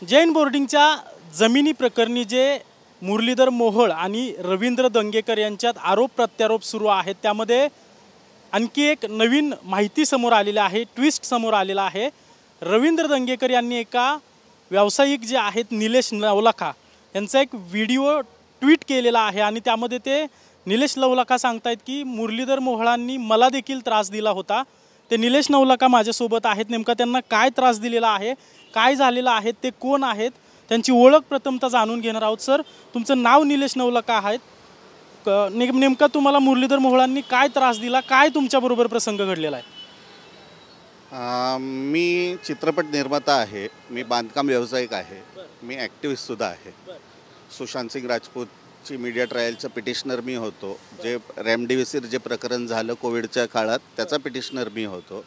जैन बोर्डिंगच्या जमिनी प्रकरणी जे मुरलीधर मोहोळ आणि रवींद्र दंगेकर यांच्यात आरोप प्रत्यारोप सुरू आहेत, त्यामध्ये आणखी एक नवीन माहिती समोर आलेली आहे, ट्विस्ट समोर आलेला आहे। रवींद्र दंगेकर यांनी एका व्यावसायिक जे आहेत निलेश नवलाखा यांचा एक व्हिडिओ ट्विट केलेला आहे आणि त्यामध्ये ते निलेश नवलाखा सांगतायत की मुरलीधर मोहोळांनी मला देखील त्रास दिला होता। ते निलेश नवलाखा माझ्यासोबत आहेत, नेमका त्यांना काय त्रास दिलेला आहे, काय झालेलं आहे, ते कोण आहेत, त्यांची ओळख प्रथमतः जाणून घेणार आहोत। सर, तुमचं नाव निलेश नवलाखा आहे, नेमका तुम्हाला मुरलीधर मोहोळांनी काय त्रास दिला, काय तुमच्याबरोबर प्रसंग घडलेला आहे? मी चित्रपट निर्माता आहे, मी बांधकाम व्यावसायिक आहे, मी ॲक्टिव्हिस्ट सुद्धा आहे। सुशांत सिंग राजपूतची मीडिया ट्रायलचं पिटिशनर मी होतो, जे रेमडेसिवीर जे प्रकरण झालं कोविडच्या काळात त्याचा पिटिशनर मी होतो।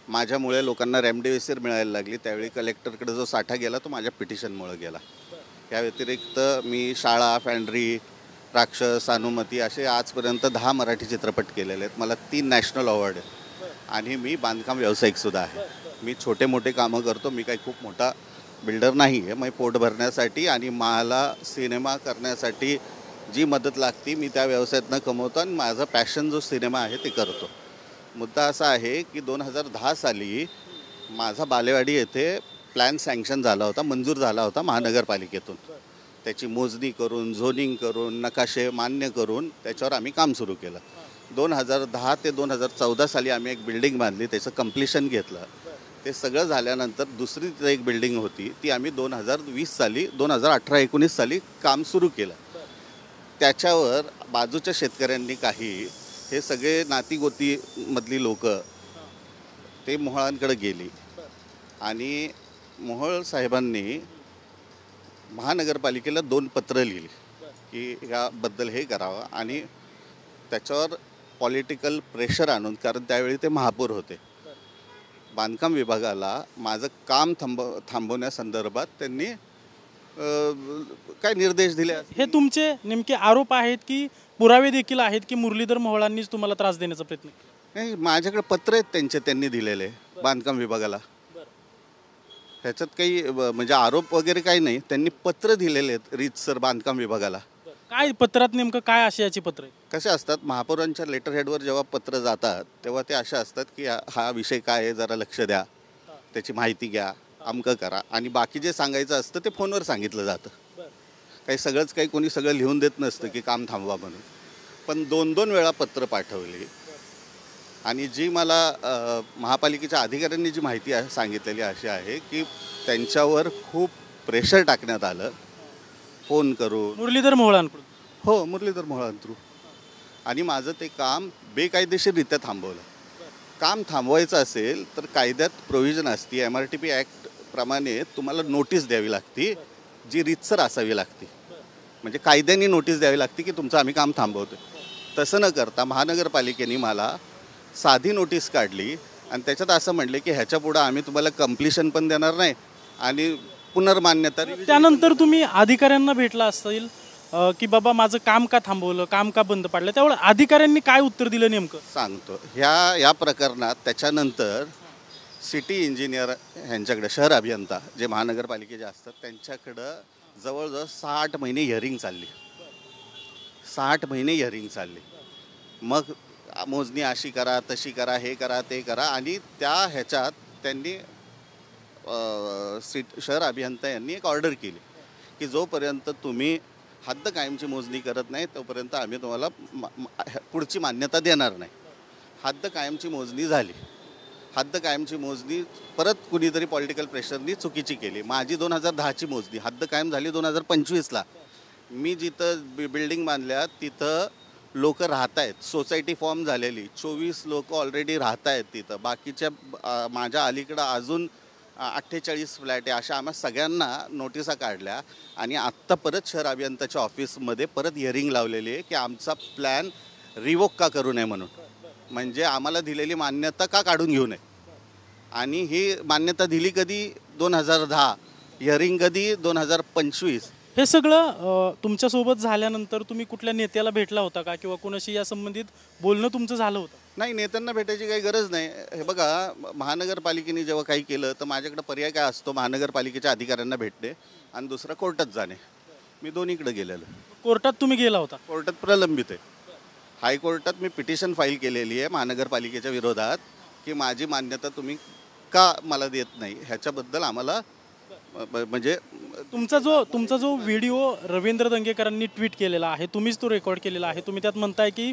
माझ्यामुळे लोकांना रेमडेसिवीर मिळायला लागली, त्यावेळी कलेक्टरकडे जो साठा गेला तो माझ्या पिटिशनमुळे गेला। या व्यतिरिक्त मी शाळा, फॅन्ड्री, राक्षस, अनुमती असे आजपर्यंत 10 मराठी चित्रपट केलेले आहेत। मला 3 नॅशनल अवॉर्ड आहेत आणि मी बांधकाम व्यावसायिकसुद्धा आहे। मी छोटे मोठे कामं करतो, मी काही खूप मोठा बिल्डर नाही आहे। मी पोट भरण्यासाठी आणि मला सिनेमा करण्यासाठी जी मदत लागते मी त्या व्यवसायातनं कमवतो आणि माझा पॅशन जो सिनेमा आहे ते करतो। मुद्दा असा आहे की 2010 साली माझा बालेवाडी येथे प्लॅन सँक्शन झाला होता, मंजूर झाला होता महानगरपालिकेतून। त्याची मोजणी करून, झोनिंग करून, नकाशे मान्य करून त्याच्यावर आम्ही काम सुरू केलं। 2010 ते 2014 साली आम्ही एक बिल्डिंग बांधली, त्याचं कंप्लिशन घेतलं। ते सगळं झाल्यानंतर दुसरी एक बिल्डिंग होती, ती आम्ही 2020 साली 2018-19 साली काम सुरू केलं। त्याच्यावर बाजूच्या शेतकऱ्यांनी काही हे सगळे नातीगोतीमधली लोक ते मोहोळांकडे गेली आणि मोहोळ साहेबांनी महानगरपालिकेला 2 पत्र लिहिली की याबद्दल हे करावं आणि त्याच्यावर पॉलिटिकल प्रेशर आणून, कारण त्यावेळी ते महापौर होते, बांधकाम विभागाला माझं काम थांबवण्यासंदर्भात त्यांनी काय निर्देश दिले। हे तुमचे नेमके आरोप आहेत की पुरावे देखील आहेत की मुरलीधर मोहोळांनीच तुम्हाला त्रास देण्याचा प्रयत्न केला? नाही, माझ्याकडे पत्र आहेत त्यांनी दिलेले बांधकाम विभागाला। ह्याच्यात काही म्हणजे आरोप वगैरे काही नाही, त्यांनी पत्र दिलेले आहेत रीतसर बांधकाम विभागाला। काय पत्रात नेमकं काय आशयाची पत्र आहे? कसे असतात, महापौरांच्या लेटर हेडवर जेव्हा पत्र जातात तेव्हा ते अशा असतात की हा विषय काय आहे जरा लक्ष द्या, त्याची माहिती घ्या, अमकं करा, आणि बाकी जे सांगायचं असतं ते फोनवर सांगितलं जातं। काही सगळंच काही कोणी सगळं लिहून देत नसतं की काम थांबवा म्हणून। पण 2-2 वेळा पत्र पाठवली आणि जी मला महापालिकेच्या अधिकाऱ्यांनी जी माहिती सांगितलेली अशी आहे की त्यांच्यावर खूप प्रेशर टाकण्यात आलं फोन करून मुरलीधर मोहोळांकडून। हो, मुरलीधर मोहोळ थ्रू, आणि माझं ते काम बेकायदेशीररित्या थांबवलं। काम थांबवायचं असेल तर कायद्यात प्रोव्हिजन असते, MRTP ॲक्ट प्रमाणे तुम्हाला नोटीस द्यावी लागते, जी रीतसर असावी लागते, म्हणजे कायद्याने नोटीस द्यावी लागते की तुमचं आम्ही काम थांबवतो। तसं न करता महानगरपालिकेने मला साधी नोटीस काढली आणि त्याच्यात असं म्हटले की ह्याच्या पुढं आम्ही तुम्हाला कंप्लिशन पण देणार नाही आणि पुनर्मान्यता। त्यानंतर तुम्ही अधिकाऱ्यांना भेटला असेल की बाबा माझं काम का थांबवलं, काम का बंद पाडलं, त्यावेळेस अधिकाऱ्यांनी काय उत्तर दिलं नेमकं? सांगतो। या प्रकरणात त्याच्यानंतर सिटी इंजिनियर ह्यांच्याकडे, शहर अभियंता जे महानगरपालिकेचे असतात त्यांच्याकडं जवळजवळ 60 महिने हिअरिंग चालली। 60 महिने हिअरिंग चालली। मग मोजणी अशी करा, तशी करा, हे करा, ते करा, आणि त्या ह्याच्यात त्यांनी शहर अभियंता यांनी एक ऑर्डर केली की जोपर्यंत तुम्ही हद्द कायमची मोजणी करत नाही तोपर्यंत आम्ही तुम्हाला पुढची मान्यता देणार नाही। हद्द कायमची मोजणी झाली, हद्द कायमची मोजणी परत कुणीतरी पॉलिटिकल प्रेशरनी चुकीची केली। माझी 2010ची मोजणी हद्द कायम झाली 2025ला। मी जिथं बिल्डिंग बांधल्या तिथं लोक राहत आहेत, सोसायटी फॉर्म झालेली, 24 लोक ऑलरेडी राहत आहेत तिथं। बाकीच्या माझ्या अलीकडं अजून 48 फ्लॅट आहे। अशा आम्हा सगळ्यांना नोटिसा काढल्या आणि आत्ता परत शहर अभियंताच्या ऑफिसमध्ये परत हिअरिंग लावलेली आहे की आमचा प्लॅन रिवोक का करू नये म्हणून, म्हणजे आम्हाला दिलेली मान्यता का काढून घेऊ नये। आणि ही मान्यता दिली कधी 2010, हिअरिंग कधी 2025, हे सगळं तुमच्यासोबत झाल्यानंतर तुम्ही कुठल्या नेत्याला भेटला होता का किंवा कोणाशी या संबंधित बोलणं तुमचं झालं होतं? नाही, नेत्यांना भेटायची काही गरज नाही. हे बघा, महानगरपालिकेने जेव्हा काही केलं तर माझ्याकडे पर्याय काय असतो? महानगरपालिकेच्या अधिकाऱ्यांना भेटणे आणि दुसरं कोर्टात जाणे. मी दोन्हीकडे गेलेलो. कोर्टात तुम्ही गेला होता? कोर्टात प्रलंबित आहे. हायकोर्टात मी पिटिशन फाईल केलेली आहे महानगरपालिकेच्या विरोधात की माझी मान्यता तुम्ही का मला देत नाही, ह्याच्याबद्दल आम्हाला म्हणजे तुमचा जो व्हिडिओ रवींद्र दंगेकरांनी ट्विट केलेला आहे, तुम्हीच तो रेकॉर्ड केलेला आहे. तुम्ही त्यात म्हणताय की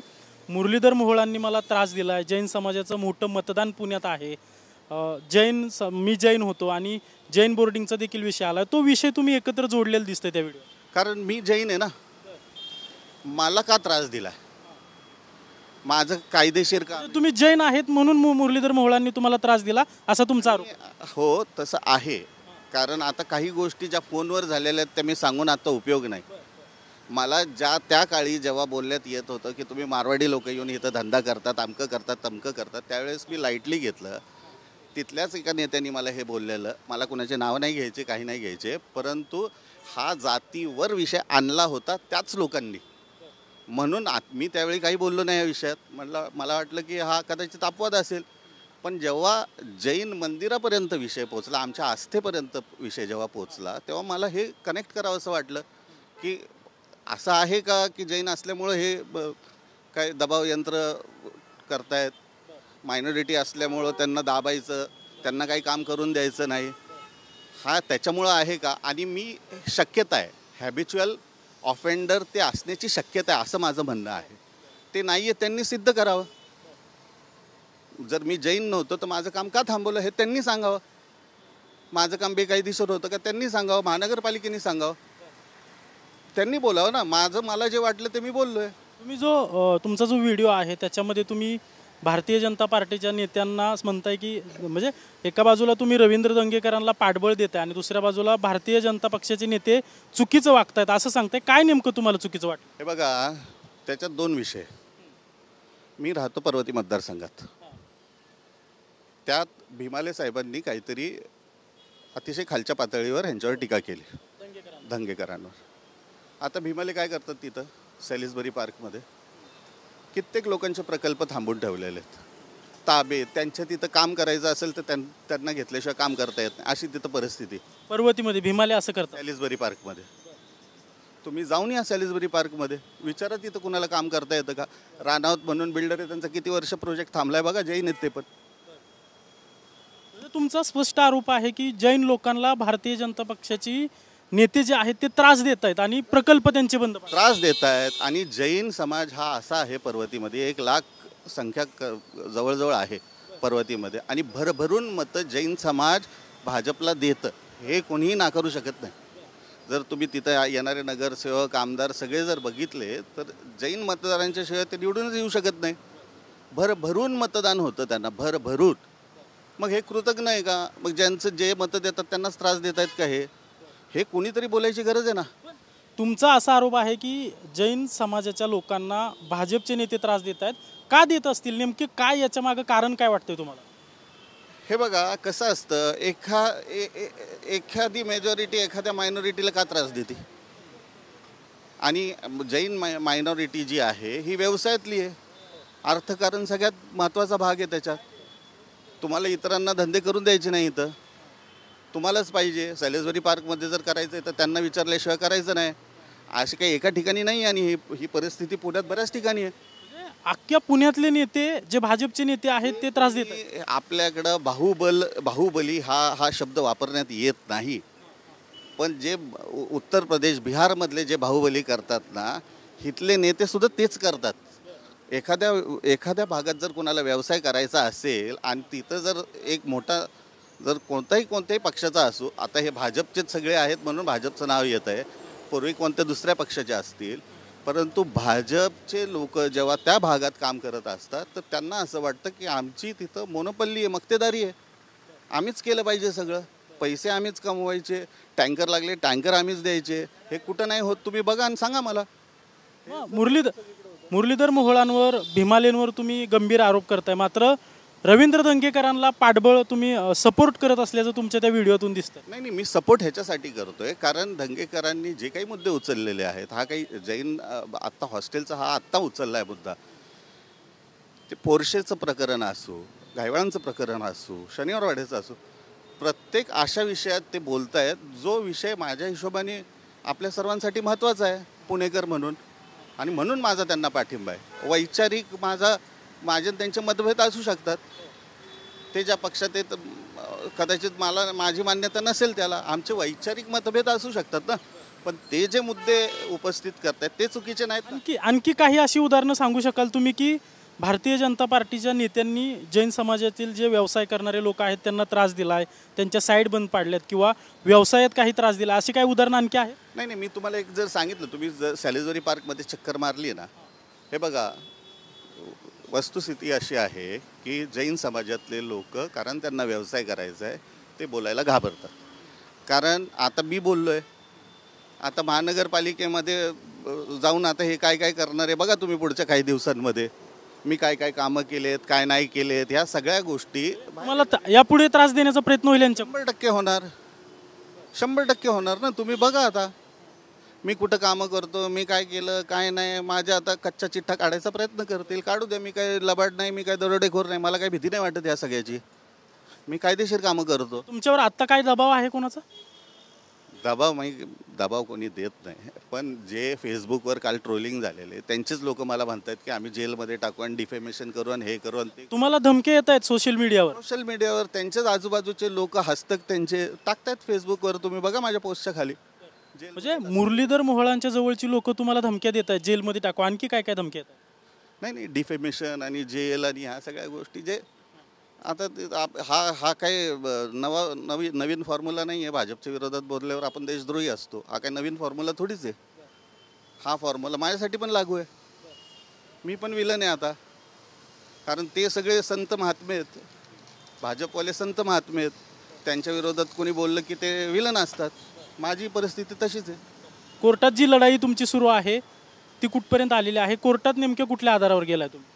मुरलीधर मोहोळांनी मला त्रास दिला आहे, जैन समाजाचं मोठं मतदान पुण्यात आहे, मी जैन होतो आणि जैन बोर्डिंगचा देखील विषय आला. तो विषय तुम्ही एकत्र जोडलेला दिसतंय त्या व्हिडिओ. कारण मी जैन आहे ना, मला का त्रास दिला? माझं कायदेशीर का? तुम्ही जैन आहेत म्हणून मुरलीधर मोहोळांनी तुम्हाला त्रास दिला असा तुमचा आरोप? हो, तसं आहे. कारण आता काही गोष्टी ज्या फोनवर झालेल्या आहेत त्या मी सांगून आता उपयोग नाही. मला त्या काळी जेव्हा बोलण्यात येत होतं की तुम्ही मारवाडी लोक येऊन इथं धंदा करतात, अमकं करतात, तमकं करतात, त्यावेळेस मी लाईटली घेतलं. तिथल्याच एका नेत्यांनी मला हे बोललेलं. मला कुणाचे नाव नाही घ्यायचे, काही नाही घ्यायचे, परंतु हा जातीवर विषय आणला होता त्याच लोकांनी. म्हणून मी त्यावेळी काही बोललो नाही या विषयात. मला वाटलं की हा कदाचित अपवाद असेल. पण जेव्हा जैन मंदिरापर्यंत विषय पोचला, आमच्या आस्थेपर्यंत विषय जेव्हा पोचला, तेव्हा मला हे कनेक्ट करावं असं वाटलं की असं आहे का की जैन असल्यामुळं हे काय दबाव यंत्र करतायत, मायनॉरिटी असल्यामुळं त्यांना दाबायचं, त्यांना काही काम करून द्यायचं नाही, हा त्याच्यामुळं आहे का? आणि मी शक्यता आहे, हॅबिच्युअल ऑफेंडर ते असण्याची शक्यता आहे असं माझं म्हणणं आहे. ते नाही आहे, त्यांनी सिद्ध करावं. जर मी जैन नव्हतो तर माझं काम का थांबवलं हे त्यांनी सांगावं. माझं काम बेकायदेशीर होतं का त्यांनी सांगावं, महानगरपालिकेने सांगावं. त्यांनी बोलावं ना. मला जे वाटलं ते मी बोललो आहे. तुम्ही तुमचा जो व्हिडिओ आहे त्याच्यामध्ये तुम्ही भारतीय जनता पार्टीच्या नेत्यांना म्हणताय की म्हणजे एका बाजूला तुम्ही रवींद्र दंगेकरांना पाठबळ देताय आणि दुसऱ्या बाजूला भारतीय जनता पक्षाचे नेते चुकीचं वागतायत असं सांगताय. काय नेमकं तुम्हाला चुकीचं वाटतं? हे बघा, त्याच्यात दोन विषय. मी राहतो पर्वती मतदारसंघात. त्यात भीमाले साहेबांनी काहीतरी अतिशय खालच्या पातळीवर ह्यांच्यावर टीका केली, दंगेकरांवर. आता भीमाले काय करतात तिथं सॅलिसबरी पार्कमध्ये? कित्येक लोकांचे प्रकल्प थांबून ठेवलेले आहेत, ताबे. त्यांच्या तिथं काम करायचं असेल तर त्यांना घेतल्याशिवाय काम करता येत नाही, अशी तिथं परिस्थिती. पर्वतीमध्ये भीमाले असं करतात? सॅलिसबरी पार्कमध्ये तुम्ही जाऊन या. सॅलिसबरी पार्कमध्ये विचारा तिथं कुणाला काम करता येतं का? राणावत म्हणून बिल्डर आहे, त्यांचा किती वर्ष प्रोजेक्ट थांबलाय बघा. जैन आहेत ते पण. तुमचा स्पष्ट आरोप आहे की जैन लोकांना भारतीय जनता पक्षाची नेते जे आहेत ते त्रास देत आहेत आणि प्रकल्प त्यांचे बंद त्रास देत आहेत. आणि जैन समाज हा असा आहे पर्वतीमध्ये, 1 लाख संख्या जवळजवळ आहे पर्वतीमध्ये, आणि भरभरून मतं जैन समाज भाजपला देतं, हे कोणीही नाकारू शकत नाही. जर तुम्ही तिथं येणारे नगरसेवक, आमदार सगळे जर बघितले तर जैन मतदारांच्या शिवाय ते निवडूनच येऊ शकत नाही. भरभरून मतदान होतं त्यांना, भरभरून. मग हे कृतज्ञ आहे का? मग ज्यांचं जे मतं देतात त्यांनाच त्रास देत आहेत का? हे कोणीतरी बोलायची गरज आहे ना. तुमचा असा आरोप आहे की जैन समाजाच्या लोकांना भाजपचे नेते त्रास देत आहेत. का देत असतील? नेमके काय याच्या मागं कारण काय वाटतंय तुम्हाला? हे बघा, कसं असतं, एखादी मेजॉरिटी एखाद्या मायनॉरिटीला का त्रास देते? आणि जैन मायनॉरिटी जी आहे ही व्यवसायातली आहे. अर्थकारण सगळ्यात महत्त्वाचा भाग आहे त्याच्यात. तुम्हाला इतरांना धंदे करून द्यायचे नाही, इथं तुम्हालाच पाहिजे. सॅलिसबरी पार्कमध्ये जर करायचं आहे तर त्यांना विचारल्याशिवाय करायचं नाही. अशी काही एका ठिकाणी नाही, आणि ही परिस्थिती पुण्यात बऱ्याच ठिकाणी आहे. अख्ख्या पुण्यातले नेते जे भाजपचे नेते आहेत ते त्रास देतात. आपल्याकडं बाहुबली हा शब्द वापरण्यात येत नाही, पण जे उत्तर प्रदेश, बिहारमधले जे बाहुबली करतात ना, इथले नेते सुद्धा तेच करतात. एखाद्या भागात जर कोणाला व्यवसाय करायचा असेल आणि तिथं जर एक मोठा, जर कोणत्याही पक्षाचा असो, आता हे भाजपचेच सगळे आहेत म्हणून भाजपचं नाव येत आहे, पूर्वी कोणत्या दुसऱ्या पक्षाचे असतील, परंतु भाजपचे लोक जेव्हा त्या भागात काम करत असतात तर त्यांना असं वाटतं की आमची तिथं मोनोपल्ली आहे, मक्तेदारी आहे, आम्हीच केलं पाहिजे सगळं, पैसे आम्हीच कमवायचे, टँकर लागले टँकर आम्हीच द्यायचे. हे कुठं नाही होत, तुम्ही बघा आणि सांगा मला. मुरलीधर मोहोळांवर, भीमालेंवर तुम्ही गंभीर आरोप करताय, मात्र रवींद्र दंगेकरांना पाठबळ तुम्ही सपोर्ट करत असल्याचं तुमच्या त्या व्हिडिओतून दिसतं. नाही, मी सपोर्ट ह्याच्यासाठी करतोय कारण दंगेकरांनी जे काही मुद्दे उचललेले आहेत, हा काही जैन आत्ता हॉस्टेलचा हा आत्ता उचलला आहे मुद्दा, ते पोर्शेचं प्रकरण असो, गायवाळांचं प्रकरण असो, शनिवारवाड्याचं असो, प्रत्येक अशा विषयात ते बोलत आहेत जो विषय माझ्या हिशोबाने आपल्या सर्वांसाठी महत्त्वाचा आहे पुणेकर म्हणून, आणि म्हणून माझा त्यांना पाठिंबा आहे. वैचारिक माझे त्यांचे मतभेद असू शकतात, ते ज्या पक्षात आहेत कदाचित माझी मान्यता नसेल त्याला, आमचे वैचारिक मतभेद असू शकतात ना, पण ते जे मुद्दे उपस्थित करतात ते चुकीचे नाहीत ना. आणखी काही अशी उदाहरणं सांगू शकाल तुम्ही की भारतीय जनता पार्टीच्या नेत्यांनी जैन समाजातील जे व्यवसाय करणारे लोक आहेत त्यांना त्रास दिला आहे, त्यांच्या साईड बंद पाडल्यात किंवा व्यवसायात काही त्रास दिला, अशी काही उदाहरणं आणखी आहे? नाही, मी तुम्हाला एक जर सांगितलं, तुम्ही जर सॅलिसबरी पार्कमध्ये चक्कर मारली ना, हे बघा, वस्तुस्थिती अशी आहे की जैन समाजातले लोक, कारण त्यांना व्यवसाय करायचा आहे, ते बोलायला घाबरतात. कारण आता मी बोललो आहे, आता महानगरपालिकेमध्ये जाऊन आता हे काय काय करणार आहे बघा तुम्ही पुढच्या काही दिवसांमध्ये, मी काय काय कामं केलेत, काय नाही केलेत, ह्या सगळ्या गोष्टी मला यापुढे त्रास देण्याचा प्रयत्न होईल यांच्या. 100% होणार, 100% होणार ना. तुम्ही बघा आता मी कुठं कामं करतो, मी काय केलं काय नाही, माझ्या आता कच्चा चिठ्ठा काढायचा प्रयत्न करतील, काढू द्या. मी काय लबाड नाही, मी काय दरोडेखोर नाही, मला काही भीती नाही वाटत या सगळ्याची. मी कायदेशीर कामं करतो. तुमच्यावर आत्ता काय दबाव आहे कोणाचा? दबाव कोणी देत नाही, पण जे फेसबुकवर काल ट्रोलिंग झालेले त्यांचेच लोक मला म्हणतात की आम्ही जेलमध्ये टाकू आणि डिफेमेशन करू आणि हे करू आणि ते. तुम्हाला धमके येत आहेत सोशल मीडियावर त्यांचेच आजूबाजूचे लोक हस्तक त्यांचे टाकतात फेसबुकवर, तुम्ही बघा माझ्या पोस्टच्या खाली. म्हणजे मुरलीधर मोहोळांच्या जवळची लोक तुम्हाला धमक्या देत आहेत जेलमध्ये टाकू, आणखी काय काय धमक्या येतात? नाही, डिफेमेशन आणि जेल आणि ह्या सगळ्या गोष्टी जे आता हा काही नवीन फॉर्म्युला नाही आहे. भाजपच्या विरोधात बोलल्यावर आपण देशद्रोही असतो, हा काही नवीन फॉर्म्युला थोडीच आहे. हा फॉर्म्युला माझ्यासाठी पण लागू आहे. मी पण विलन आहे आता, कारण ते सगळे संत महात्मे आहेत, भाजपवाले संत महात्मे आहेत, त्यांच्या विरोधात कोणी बोललं की ते विलन असतात. माझी परिस्थिती तशीच आहे. कोर्टात जी लढाई तुमची सुरू आहे ती कुठपर्यंत आलेली आहे? कोर्टात नेमक्या कुठल्या आधारावर गेलाय तुम्ही?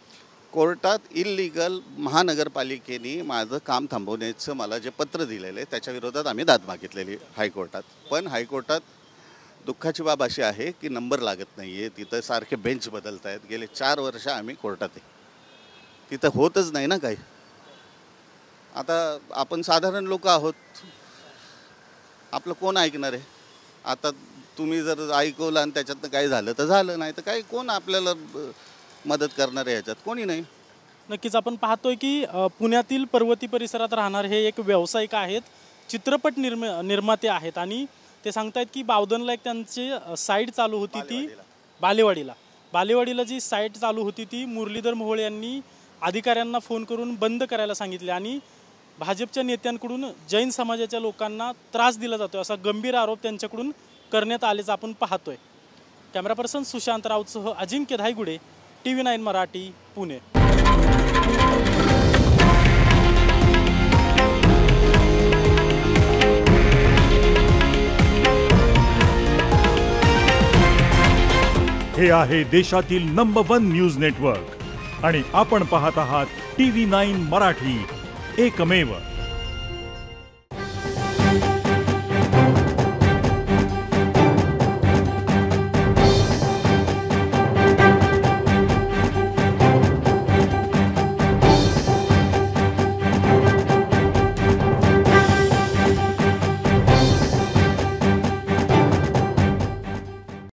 कोर्टात इल्लीगल महानगरपालिकेने माझं काम थांबवण्याचं मला जे पत्र दिलेलं आहे त्याच्या विरोधात आम्ही दाद मागितलेली हायकोर्टात. पण हायकोर्टात दुःखाची बाब अशी आहे की नंबर लागत नाही आहे, तिथं सारखे बेंच बदलत आहेत. गेले 4 वर्ष आम्ही कोर्टात आहे, तिथं होतच नाही ना काही. आता आपण साधारण लोक आहोत, आपलं कोण ऐकणार आहे? आता तुम्ही जर ऐकवलं आणि त्याच्यातनं काही झालं तर झालं, नाही तर काही कोण आपल्याला मदत करणार आहे ह्याच्यात? कोणी नाही. नक्कीच आपण पाहतोय की पुण्यातील पर्वती परिसरात राहणार हे एक व्यावसायिक आहेत, चित्रपट निर्माते आहेत, आणि ते सांगतायत की बावधनला एक त्यांची साईट चालू होती ती बालेवाडीला जी साईट चालू होती ती मुरलीधर मोहोळ यांनी अधिकाऱ्यांना फोन करून बंद करायला सांगितले, आणि भाजपच्या नेत्यांकडून जैन समाजाच्या लोकांना त्रास दिला जातोय असा गंभीर आरोप त्यांच्याकडून करण्यात आल्याचं आपण पाहतोय. कॅमेरा पर्सन सुशांत राऊतसह अजिंक्य धायगुडे, TV9 मराठी, पुणे. हे आहे देशातील नंबर 1 न्यूज नेटवर्क आणि आपण पाहत आहात TV9 मराठी, एकमेव.